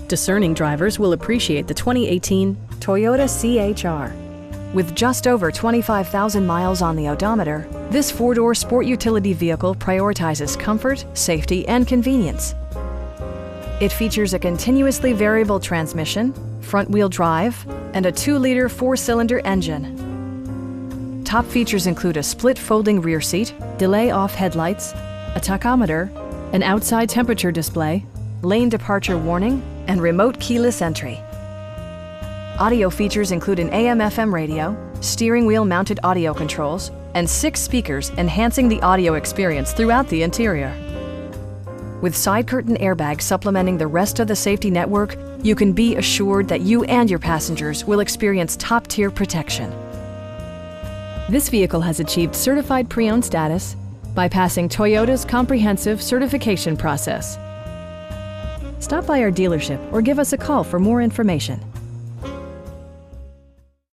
Discerning drivers will appreciate the 2018 Toyota CHR. With just over 25,000 miles on the odometer, this four-door sport utility vehicle prioritizes comfort, safety, and convenience. It features a continuously variable transmission, front-wheel drive, and a 2-liter 4-cylinder engine. Top features include a split folding rear seat, delay-off headlights, a tachometer, an outside temperature display, lane departure warning, and remote keyless entry. Audio features include an AM/FM radio, steering wheel mounted audio controls, and 6 speakers enhancing the audio experience throughout the interior. With side curtain airbags supplementing the rest of the safety network, you can be assured that you and your passengers will experience top-tier protection. This vehicle has achieved certified pre-owned status by passing Toyota's comprehensive certification process. Stop by our dealership or give us a call for more information.